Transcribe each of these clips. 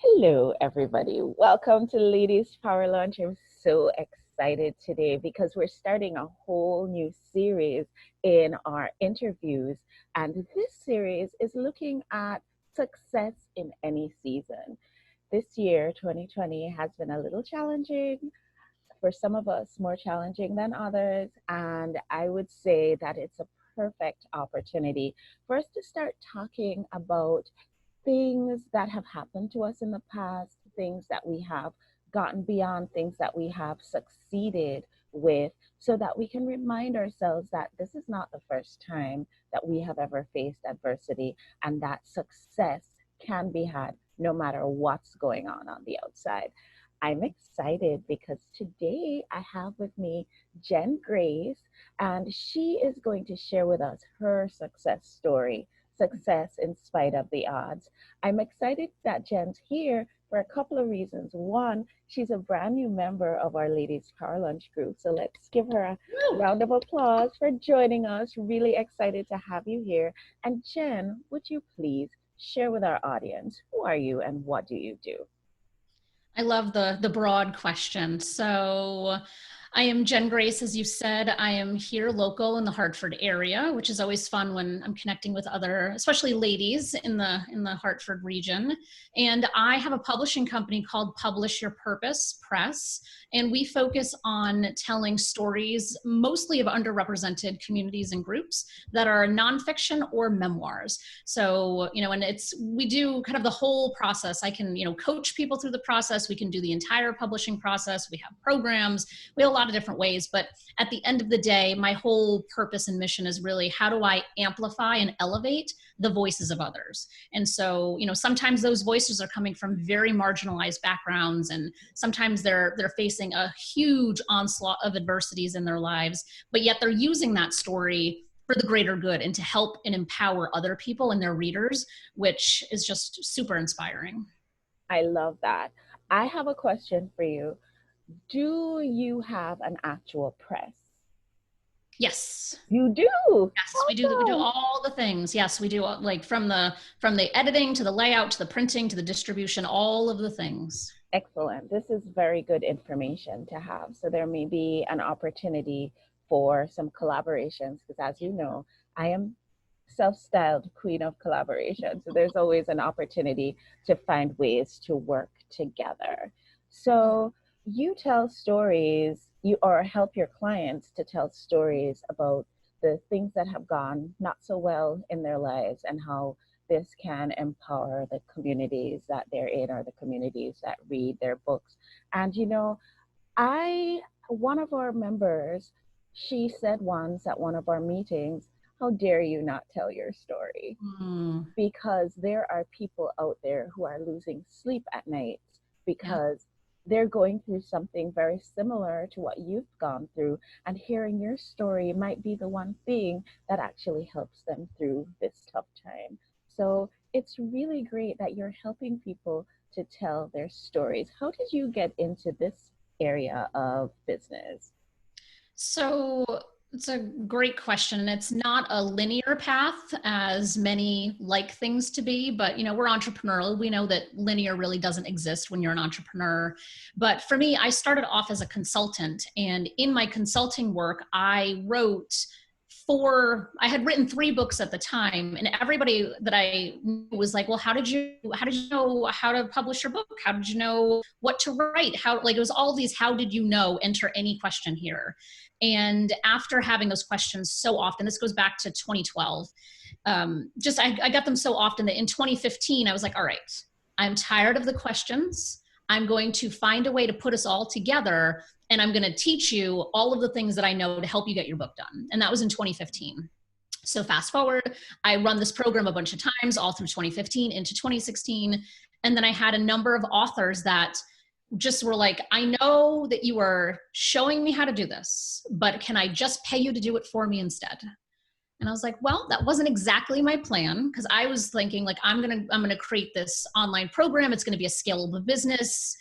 Hello, everybody. Welcome to Ladies Power Lunch. I'm so excited today because we're starting a whole new series in our interviews. And this series is looking at success in any season. This year, 2020, has been a little challenging for some of us, more challenging than others. And I would say that it's a perfect opportunity for us to start talking about things that have happened to us in the past, things that we have gotten beyond, things that we have succeeded with, so that we can remind ourselves that this is not the first time that we have ever faced adversity and that success can be had no matter what's going on the outside. I'm excited because today I have with me Jenn Grace, and she is going to share with us her success story, success in spite of the odds. I'm excited that Jenn's here for a couple of reasons. One, she's a brand new member of our Ladies Power Lunch group. So let's give her a round of applause for joining us. Really excited to have you here. And Jenn, would you please share with our audience, who are you and what do you do? I love the broad question. So I am Jenn Grace, as you said. I am here local in the Hartford area, which is always fun when I'm connecting with other, especially ladies in the Hartford region. And I have a publishing company called Publish Your Purpose Press, and we focus on telling stories mostly of underrepresented communities and groups that are nonfiction or memoirs. So, and we do kind of the whole process. I can, coach people through the process. We can do the entire publishing process. We have programs. We have a lot of different ways, but at the end of the day, my whole purpose and mission is really, how do I amplify and elevate the voices of others? And so, sometimes those voices are coming from very marginalized backgrounds, and sometimes they're facing a huge onslaught of adversities in their lives, but yet they're using that story for the greater good and to help and empower other people and their readers, which is just super inspiring. I love that. I have a question for you. Do you have an actual press? Yes. You do? Yes, we do. We do Awesome. all the things. Yes, we do, like from the editing to the layout to the printing to the distribution, all of the things. Excellent. This is very good information to have. So there may be an opportunity for some collaborations because, as you know, I am self-styled queen of collaboration. So there's always an opportunity to find ways to work together. So you tell stories, you or help your clients to tell stories about the things that have gone not so well in their lives and how this can empower the communities that they're in or the communities that read their books. And one of our members, she said once at one of our meetings, how dare you not tell your story? Because there are people out there who are losing sleep at night because they're going through something very similar to what you've gone through, and hearing your story might be the one thing that actually helps them through this tough time. So it's really great that you're helping people to tell their stories. How did you get into this area of business? So it's a great question. And it's not a linear path as many like things to be, but we're entrepreneurial. We know that linear really doesn't exist when you're an entrepreneur. But for me, I started off as a consultant, and in my consulting work, I had written 3 books at the time, and everybody that I knew was like, well, how did you know how to publish your book? How did you know what to write? It was all these, how did you know, enter any question here. And after having those questions so often, this goes back to 2012, I got them so often that in 2015, I was like, all right, I'm tired of the questions. I'm going to find a way to put us all together, and I'm going to teach you all of the things that I know to help you get your book done. And that was in 2015. So fast forward, I run this program a bunch of times all through 2015 into 2016. And then I had a number of authors that just were like, I know that you are showing me how to do this, but can I just pay you to do it for me instead? And I was like, well, that wasn't exactly my plan, because I was thinking like, I'm gonna create this online program. It's gonna be a scalable business.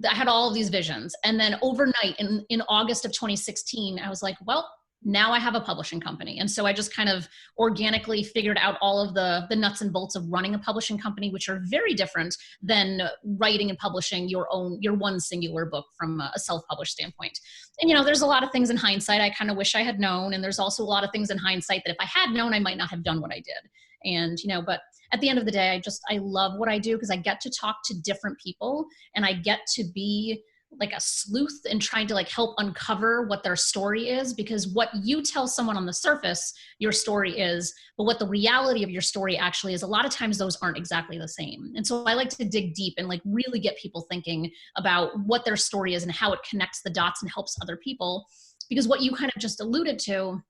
I had all of these visions. And then overnight in August of 2016, I was like, well, Now I have a publishing company. And so I just kind of organically figured out all of the nuts and bolts of running a publishing company, which are very different than writing and publishing your one singular book from a self-published standpoint. And, there's a lot of things in hindsight I kind of wish I had known. And there's also a lot of things in hindsight that if I had known, I might not have done what I did. And, but at the end of the day, I love what I do because I get to talk to different people and I get to be like a sleuth and trying to like help uncover what their story is, because what you tell someone on the surface your story is, but what the reality of your story actually is, a lot of times those aren't exactly the same. And so I like to dig deep and like really get people thinking about what their story is and how it connects the dots and helps other people. Because what you kind of just alluded to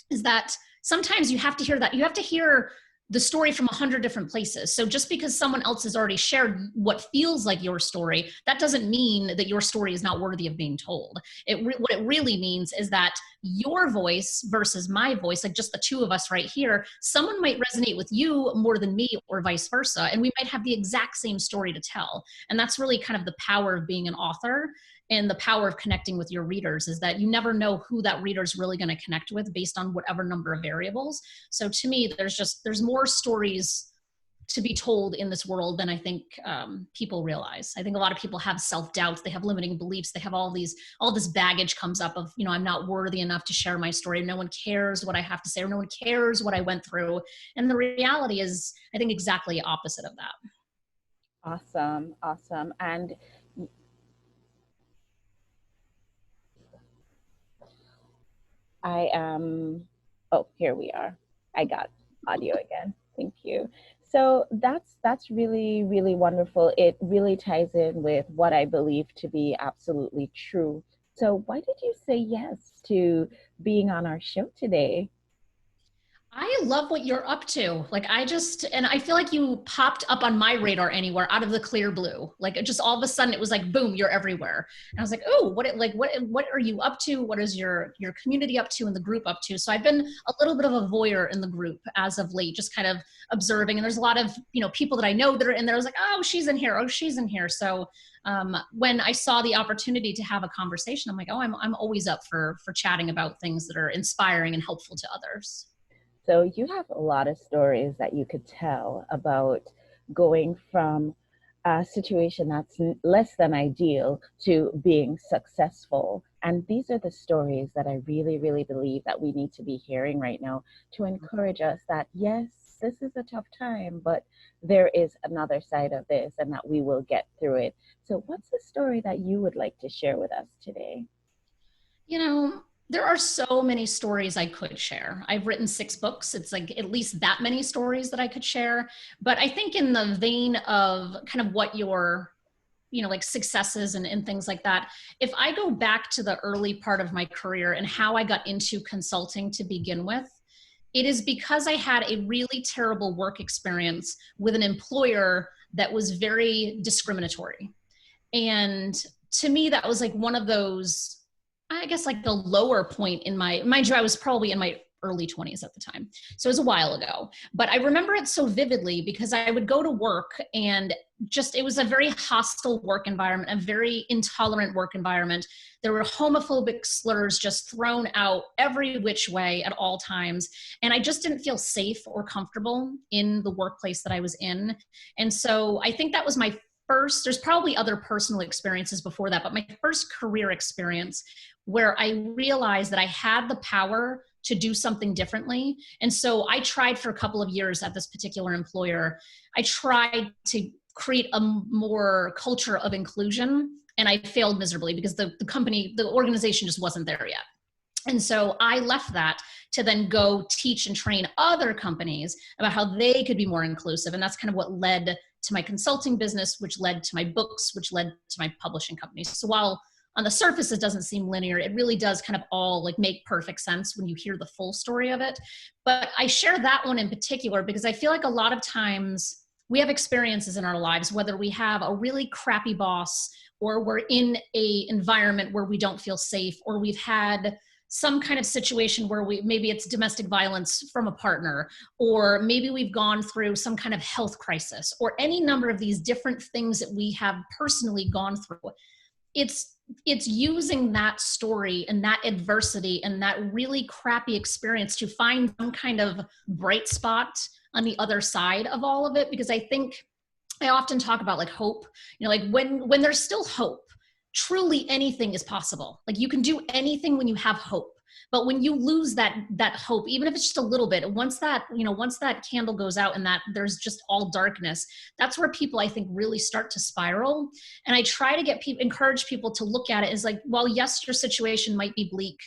is that sometimes you have to hear that. You have to hear the story from 100 different places. So just because someone else has already shared what feels like your story, that doesn't mean that your story is not worthy of being told. What it really means is that your voice versus my voice, like just the two of us right here, someone might resonate with you more than me or vice versa. And we might have the exact same story to tell. And that's really kind of the power of being an author. And the power of connecting with your readers is that you never know who that reader is really going to connect with based on whatever number of variables. So to me, there's more stories to be told in this world than I think people realize. I think a lot of people have self-doubts, they have limiting beliefs, they have all this baggage comes up of, I'm not worthy enough to share my story. No one cares what I have to say, or no one cares what I went through. And the reality is, I think exactly opposite of that. Awesome. And here we are. I got audio again. Thank you. So that's really, really wonderful. It really ties in with what I believe to be absolutely true. So why did you say yes to being on our show today? I love what you're up to. And I feel like you popped up on my radar anywhere out of the clear blue. Like it just all of a sudden it was like, boom, you're everywhere. And I was like, oh, what are you up to? What is your community up to and the group up to? So I've been a little bit of a voyeur in the group as of late, just kind of observing. And there's a lot of, people that I know that are in there. I was like, oh, she's in here. Oh, she's in here. So when I saw the opportunity to have a conversation, I'm like, oh, I'm always up for chatting about things that are inspiring and helpful to others. So you have a lot of stories that you could tell about going from a situation that's less than ideal to being successful. And these are the stories that I really, really believe that we need to be hearing right now to encourage us that, yes, this is a tough time, but there is another side of this and that we will get through it. So what's the story that you would like to share with us today? There are so many stories I could share. I've written 6 books. It's like at least that many stories that I could share. But I think in the vein of kind of what your, like successes and things like that, if I go back to the early part of my career and how I got into consulting to begin with, it is because I had a really terrible work experience with an employer that was very discriminatory. And to me, that was like one of those, I guess, like the lower point in mind you, I was probably in my early 20s at the time. So it was a while ago, but I remember it so vividly because I would go to work and it was a very hostile work environment, a very intolerant work environment. There were homophobic slurs just thrown out every which way at all times. And I just didn't feel safe or comfortable in the workplace that I was in. And so I think that was my there's probably other personal experiences before that, but my first career experience where I realized that I had the power to do something differently. And so I tried for a couple of years at this particular employer. I tried to create a more culture of inclusion, and I failed miserably because the organization just wasn't there yet. And so I left that to then go teach and train other companies about how they could be more inclusive. And that's kind of what led to my consulting business, which led to my books, which led to my publishing companies. So while on the surface it doesn't seem linear, it really does kind of all like make perfect sense when you hear the full story of it. But I share that one in particular because I feel like a lot of times we have experiences in our lives, whether we have a really crappy boss or we're in a environment where we don't feel safe, or we've had some kind of situation where maybe it's domestic violence from a partner, or maybe we've gone through some kind of health crisis, or any number of these different things that we have personally gone through. It's it's using that story and that adversity and that really crappy experience to find some kind of bright spot on the other side of all of it. Because I think I often talk about like hope, like when there's still hope, truly anything is possible. Like you can do anything when you have hope. But when you lose that hope, even if it's just a little bit, once that candle goes out and that there's just all darkness, that's where people, I think, really start to spiral. And I try to encourage people to look at it as like, well, yes, your situation might be bleak.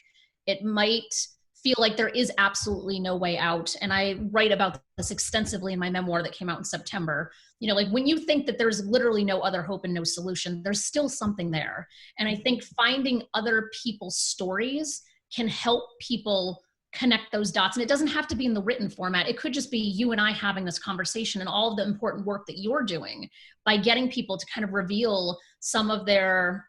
It might feel like there is absolutely no way out. And I write about this extensively in my memoir that came out in September. Like when you think that there's literally no other hope and no solution, there's still something there. And I think finding other people's stories can help people connect those dots. And it doesn't have to be in the written format. It could just be you and I having this conversation and all of the important work that you're doing by getting people to kind of reveal some of their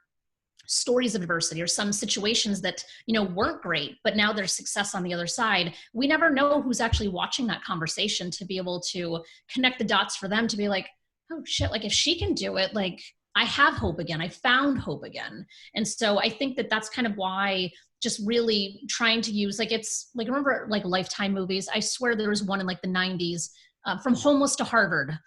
stories of adversity or some situations that, weren't great, but now there's success on the other side. We never know who's actually watching that conversation to be able to connect the dots for them to be like, oh shit, like if she can do it, like I have hope again. I found hope again. And so I think that that's kind of why just really trying to use, like, it's like, remember like Lifetime movies? I swear there was one in like the 90s, From Homeless to Harvard.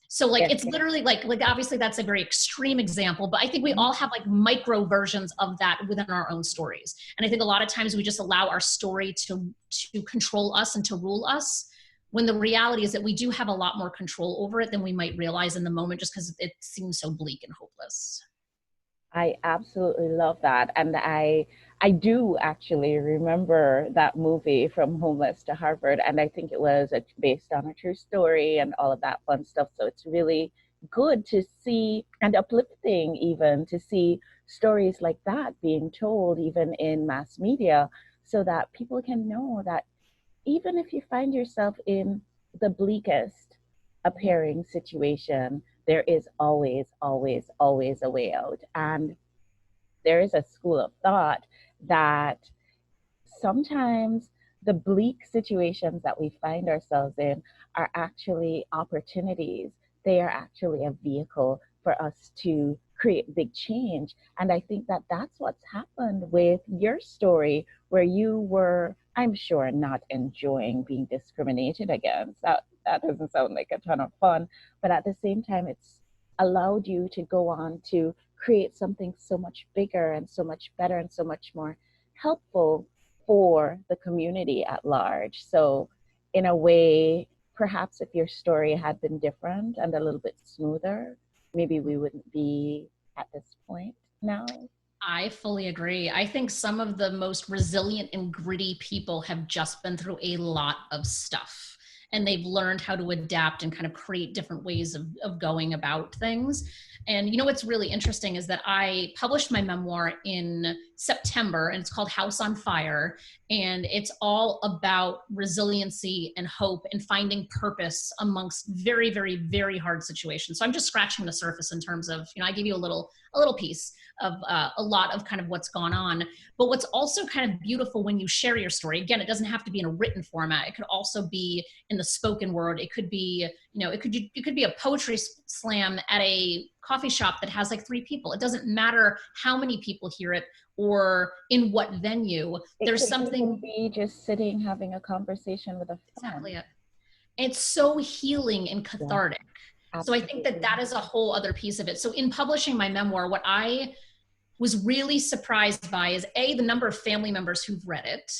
So like, Yes, it's literally like obviously that's a very extreme example, but I think we all have like micro versions of that within our own stories. And I think a lot of times we just allow our story to control us and to rule us, when the reality is that we do have a lot more control over it than we might realize in the moment, just because it seems so bleak and hopeless. I absolutely love that. And I do actually remember that movie From Homeless to Harvard. And I think it was based on a true story and all of that fun stuff. So it's really good to see, and uplifting even, to see stories like that being told even in mass media, so that people can know that even if you find yourself in the bleakest appearing situation, there is always, always, always a way out. And there is a school of thought that sometimes the bleak situations that we find ourselves in are actually opportunities. They are actually a vehicle for us to create big change. And I think that that's what's happened with your story, where you were, I'm sure, not enjoying being discriminated against. That doesn't sound like a ton of fun, but at the same time, it's allowed you to go on to create something so much bigger and so much better and so much more helpful for the community at large. So, in a way, perhaps if your story had been different and a little bit smoother, maybe we wouldn't be at this point now. I fully agree. I think some of the most resilient and gritty people have just been through a lot of stuff, and they've learned how to adapt and kind of create different ways of going about things. And what's really interesting is that I published my memoir in September, and it's called House on Fire. And it's all about resiliency and hope and finding purpose amongst very, very, very hard situations. So I'm just scratching the surface in terms of, I give you a little piece of a lot of kind of what's gone on. But what's also kind of beautiful when you share your story, again, it doesn't have to be in a written format. It could also be in the spoken word. It could be, it could be a poetry slam at a coffee shop that has like 3 people. It doesn't matter how many people hear it or in what venue. There's something, be just sitting having a conversation with a friend. exactly it. It's so healing and cathartic. Yeah, so I think that is a whole other piece of it. So in publishing my memoir, what I was really surprised by is A, the number of family members who've read it,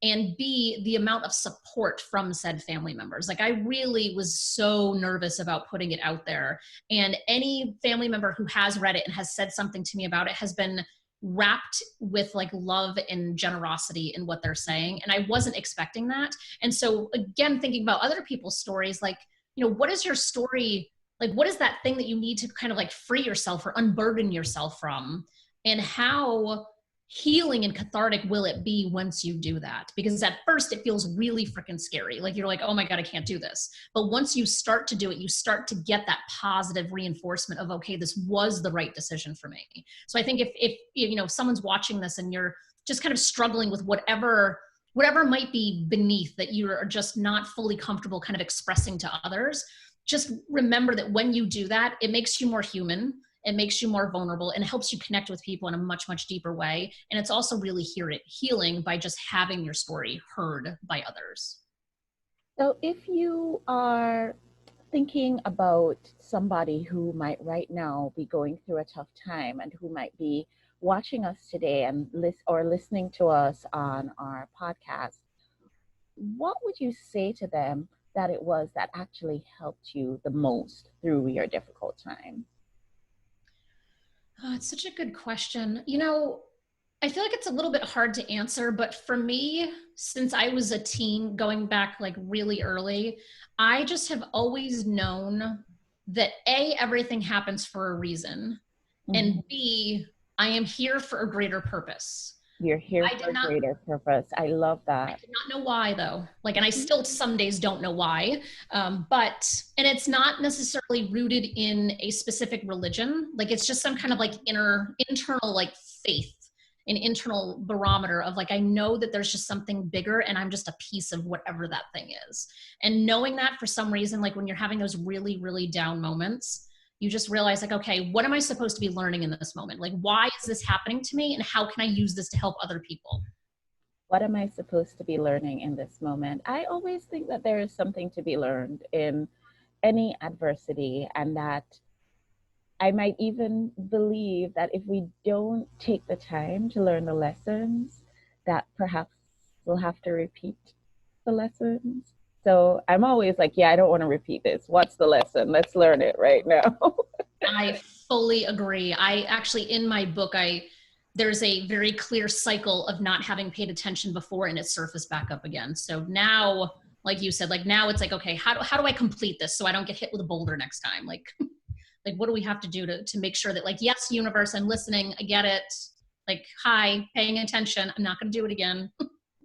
and B, the amount of support from said family members. Like, I really was so nervous about putting it out there. And any family member who has read it and has said something to me about it has been wrapped with like love and generosity in what they're saying. And I wasn't expecting that. And so again, thinking about other people's stories, like, what is your story? Like, what is that thing that you need to kind of like free yourself or unburden yourself from? And how healing and cathartic will it be once you do that? Because at first it feels really freaking scary. Like, you're like, oh my God, I can't do this. But once you start to do it, you start to get that positive reinforcement of, okay, this was the right decision for me. So I think if someone's watching this and you're just kind of struggling with whatever might be beneath that you are just not fully comfortable kind of expressing to others, just remember that when you do that, it makes you more human. It makes you more vulnerable and helps you connect with people in a much, much deeper way. And it's also really healing by just having your story heard by others. So if you are thinking about somebody who might right now be going through a tough time and who might be watching us today and listening to us on our podcast, what would you say to them that it was that actually helped you the most through your difficult time? Oh, it's such a good question. I feel like it's a little bit hard to answer, but for me, since I was a teen going back like really early, I just have always known that A, everything happens for a reason, Mhm. and B, I am here for a greater purpose. You're here I for did a not greater purpose. I love I that. did not know why though. Like, and I Mhm. still some days don't know why. And it's not necessarily rooted in a specific religion. Like, it's just some kind of like internal like faith, an internal barometer of like, I know that there's just something bigger and I'm just a piece of whatever that thing is. And knowing that for some reason, like when you're having those really, really down moments, you just realize like, okay, what am I supposed to be learning in this moment? Like, why is this happening to me? And how can I use this to help other people? What am I supposed to be learning in this moment? I always think that there is something to be learned in any adversity, and that I might even believe that if we don't take the time to learn the lessons, that perhaps we'll have to repeat the lessons. So I'm always like, yeah, I don't want to repeat this. What's the lesson? Let's learn it right now. I fully agree. I actually, in my book, there's a very clear cycle of not having paid attention before and it surfaced back up again. So now, like you said, like now it's like, okay, how do I complete this so I don't get hit with a boulder next time? Like, like what do we have to do to make sure that like, yes, universe, I'm listening. I get it. Like, hi, paying attention. I'm not going to do it again.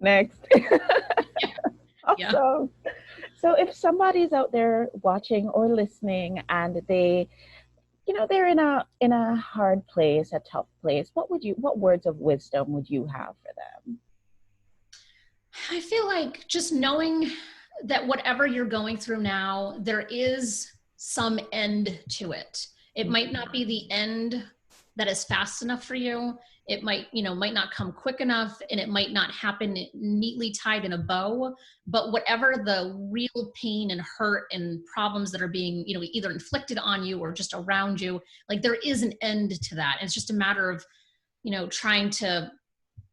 Next. Yeah. Yeah. Awesome. So if somebody's out there watching or listening and they're in a hard place, a tough place, what words of wisdom would you have for them? I feel like just knowing that whatever you're going through now, there is some end to it. It might not be the end that is fast enough for you. It might not come quick enough, and it might not happen neatly tied in a bow. But whatever the real pain and hurt and problems that are being, either inflicted on you or just around you, like there is an end to that. And it's just a matter of, trying to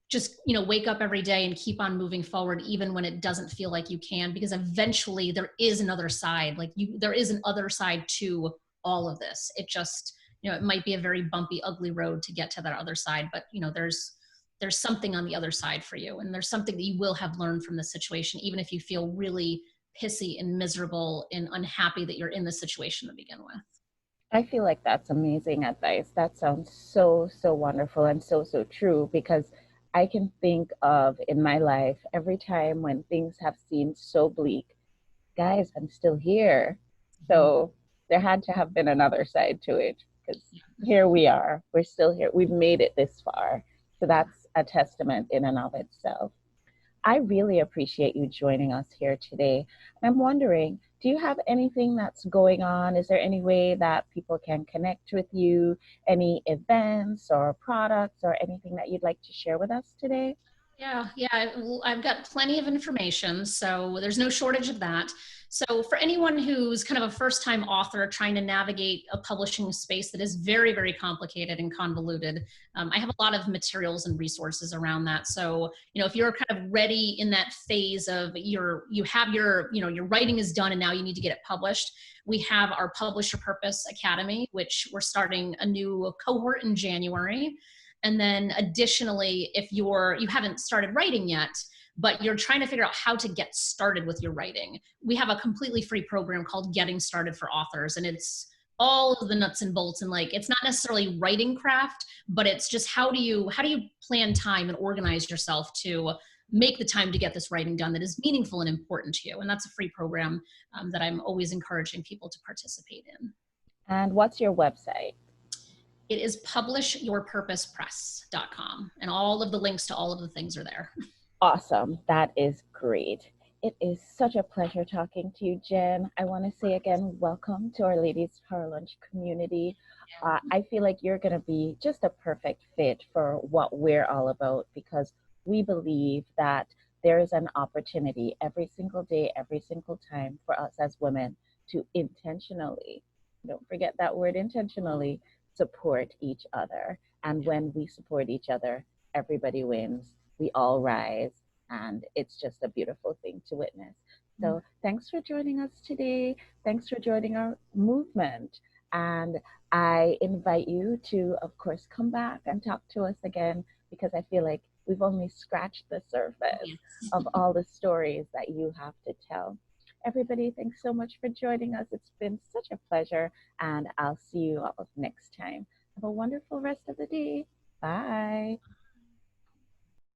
just wake up every day and keep on moving forward even when it doesn't feel like you can, because eventually there is another side. There is an other side to all of this. It just, it might be a very bumpy, ugly road to get to that other side, but there's something on the other side for you, and there's something that you will have learned from the situation, even if you feel really pissy and miserable and unhappy that you're in the situation to begin with. I feel like that's amazing advice. That sounds so, so wonderful and so, so true, because I can think of in my life every time when things have seemed so bleak, guys, I'm still here. Mhm. So there had to have been another side to it, because here we are. We're still here. We've made it this far. So that's a testament in and of itself. I really appreciate you joining us here today. I'm wondering, do you have anything that's going on? Is there any way that people can connect with you? Any events or products or anything that you'd like to share with us today? Yeah. I've got plenty of information, so there's no shortage of that. So, for anyone who's kind of a first time author trying to navigate a publishing space that is very, very complicated and convoluted, I have a lot of materials and resources around that. So, if you're kind of ready in that phase of you have your writing is done and now you need to get it published, we have our Publish Your Purpose Academy, which we're starting a new cohort in January. And then additionally, if you haven't started writing yet, but you're trying to figure out how to get started with your writing, we have a completely free program called Getting Started for Authors. And it's all of the nuts and bolts, and like it's not necessarily writing craft, but it's just how do you plan time and organize yourself to make the time to get this writing done that is meaningful and important to you. And that's a free program that I'm always encouraging people to participate in. And what's your website? It is publishyourpurposepress.com, and all of the links to all of the things are there. Awesome. That is great. It is such a pleasure talking to you, Jen. I want to say again, welcome to our Ladies Power Lunch community. I feel like you're going to be just a perfect fit for what we're all about because we believe that there is an opportunity every single day, every single time for us as women to intentionally, don't forget that word intentionally, support each other. And when we support each other, everybody wins. We all rise, and it's just a beautiful thing to witness. So, thanks for joining us today. Thanks for joining our movement. And I invite you to, of course, come back and talk to us again because I feel like we've only scratched the surface Yes. of all the stories that you have to tell. Everybody, thanks so much for joining us. It's been such a pleasure, and I'll see you all next time. Have a wonderful rest of the day. Bye.